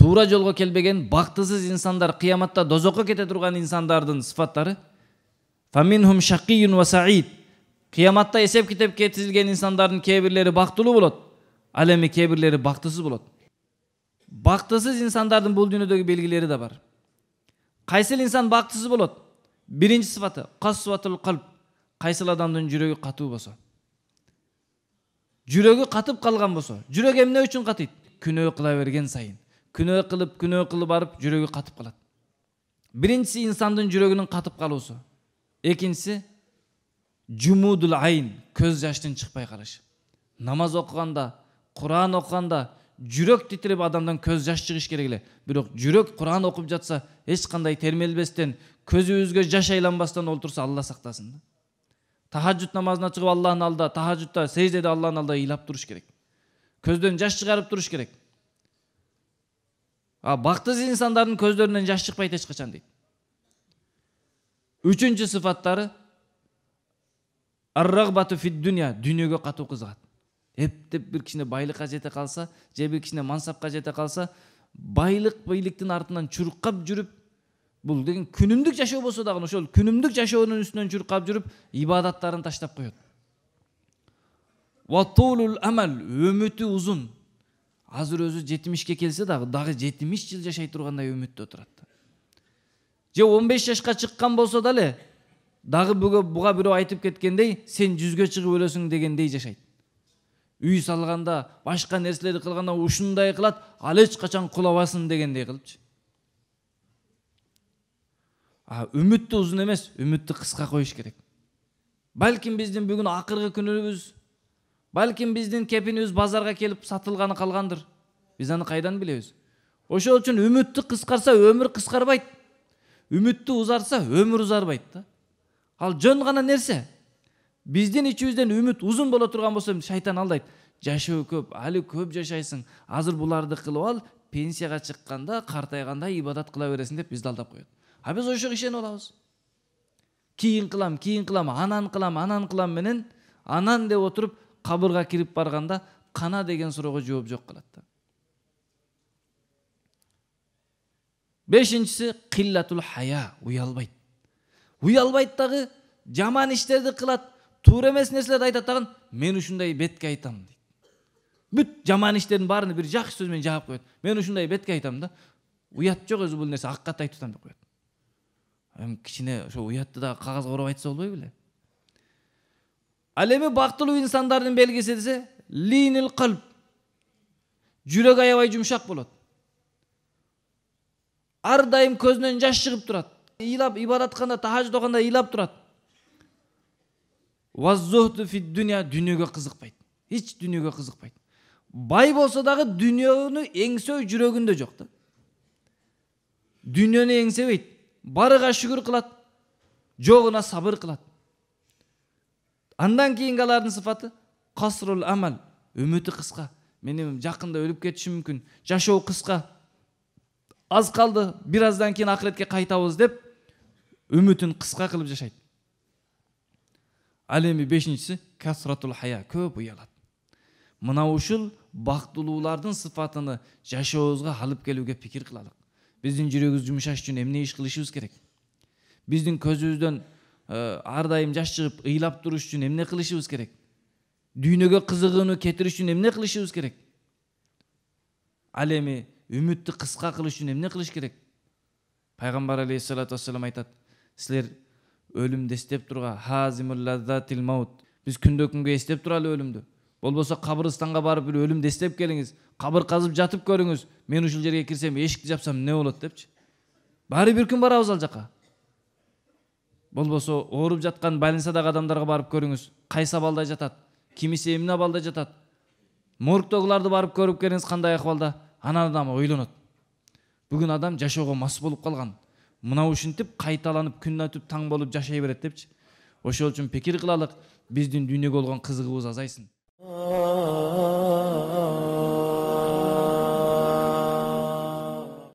туура жолго келбеген бактысыз инсандар, кыяматта дозокко кете турган инсандардын сыфаттары. Фаминхум шакийюн ва саид. Кыяматта эсеп китеп кетирилген инсандардын кээ бирлери бактылуу болот, ал эми кээ бирлери бактысыз болот. Бактысыз инсандардын бул дүйнөдөгү белгилери да бар. Кайсыл инсан бактысыз болот? Биринчи сыфаты касватул калб. Кайсыл адамдын жүрөгү катуу болсо. Жүрөгү катып калган болсо, жүрөк эмне үчүн катыйт? Күнөө кыла берген сайын. Күнөө кылып барып жүрөгү катып калат. Биринчиси инсандын жүрөгүнүн катып калуусу. Экинчиси жумудул айн, көз жаштын чыкпай калышы. Намаз окуганда, Куран окуганда жүрөк титиреп адамдан көз жаш чыгыш керек эле. Бирок жүрөк Куран окуп жатса, эч кандай термелбестен, көзүбүзгө жаш айланбастан олтурса, Алла сактасын. Тахажжуд намазына чыгып Аллахтын алдында, тахажжудда, сеждеде Аллахтын алдында ыйлап туруш керек. Көздөн жаш чыгарып туруш керек. Бактысыз инсандардын көздөрүнөн жаш чыкпайт эч качан дейт. Үчүнчү сыфаттары ар-рагбату фид дунья, дүйнөгө катуу кызыгат. Эптеп бир кишине байлыкка жете калса, же бир кишине мансапка жете калса, байлыктын артынан чуркап жүрүп, бул деген күнүмдүк жашоо болсо дагы ошол күнүмдүк жашоонун үстүнөн чуркап жүрүп, ибадаттарын таштап коет. Ва тулул амал, өмүтү узун. Азыр өзү 70ке келсе дагы 70 жыл жашай тургандай өмүттө турат. Же 15 жашка чыккан болсо дагы буга бирөө айтып кеткендей, сен 100гө чыгып өлөсүң дегендей жашайт. Үй салганда, башка нерселерди кылганда ушундай кылат, ал эч качан кулабасын дегендей кылыпчы. Үмүттү узун эмес, үмүттү кыска коюш керек. Балким биздин бүгүн акыркы күнүбүз, балким биздин кепинибиз базарга келип сатылганы калгандыр. Биз аны кайдан билебиз? Ошол үчүн үмүттү кыскарса өмүр кыскарбайт. Үмүттү узарса өмүр узарбайт да. Ал жөн гана нерсе. Биздин ичибизден үмүт узун боло турган болсо шайтан алдайт. Жашоо көп, али көп жашайсың. Азыр буларды кылып ал, пенсияга чыкканда, картайганда ибадат кыла бересиң деп бизди алдап коет. Биз ошого ишенип алабыз. Кийин кылам, анан кылам менен, анан деп отуруп кабырга кирип барганда кана деген суроого жооп жок калат да. Бешинчиси киллатул хая, уялбайт. Уялбайт дагы, жаман иштерди кылат, туура эмес нерселерди айтат дагы, мен ушундай бетке айтам дейт. Бүт жаман иштердин баарын бир жакшы сөз менен жаап коет. Мен ушундай бетке айтам да. Уят жок өзү бул нерсе, аккат айтып атам деп коет. Кичине ошо уятты да кагазга ороп айтса болбой беле? Ал эми бактылуу инсандардын белгиси десе, линил калб. Жүрөк аябай жумшак болот. Ар дайым көзүнөн жаш чыгып турат. Ыйлап ибадат кылганда, тахажжуд окуганда ыйлап турат. Ваззухду фид дунья, дүйнөгө кызыкпайт. Эч дүйнөгө кызыкпайт. Бай болсо дагы дүйнөнү эңсөө жүрөгүндө жок да. Дүйнөнү эңсебейт. Барыга шүгүр кылат, жогуна сабыр кылат. Андан кийинки алардын сыфаты касрул амал, үмүтү кыска. Менин жакында өлүп кетишим мүмкүн. Жашоо кыска. Аз калды, бир аздан кийин акыретке кайтабыз деп үмүтүн кыска кылып жашайт. Ал эми бешинчиси касратул хая, көп уялат. Мына ушул бактылуулардын сыфатыны жашообузга алып келүүгө пикир кылалык. Биздин жүрөгүбүз жумшаш үчүн эмне иш кылышыбыз керек? Биздин көзүбүздөн ар дайым жаш чыгып ыйлап туруш үчүн эмне кылышыбыз керек? Дүйнөгө кызыгууну кетириш үчүн эмне кылышыбыз керек? Ал эми үмүттү кыска кылыш үчүн эмне кылыш керек? Пайгамбар алейхиссалату вассалам айтат: силер өлүмдү эстеп турга, хазимул лаззатил маут. Биз күндө күнгө эстеп туралы өлүмдү. Болбосо кабырстанга барып бир өлүмдү эстеп келиңиз, кабыр казып жатып көрүңүз. Мен ушул жерге кирсем, эшикти жапсам эмне болот депчи. Баары бир күн барабыз ал жака. Болбосо ооруп жаткан больницадагы адамдарга барып көрүңүз. Кайсы абалда жатат, кимиси эмне абалда жатат. Моргтогуларды барып көрүп келиңиз, кандай акыбалда. Анан адам ойлонот. Бүгүн адам жашоого мас болуп калган. Мына ушинтип кайталанып күн өтүп таң болуп жашай берет депчи. Ошол үчүн пикир кылалык, биздин дүйнөгө болгон кызыгыбыз азайсын.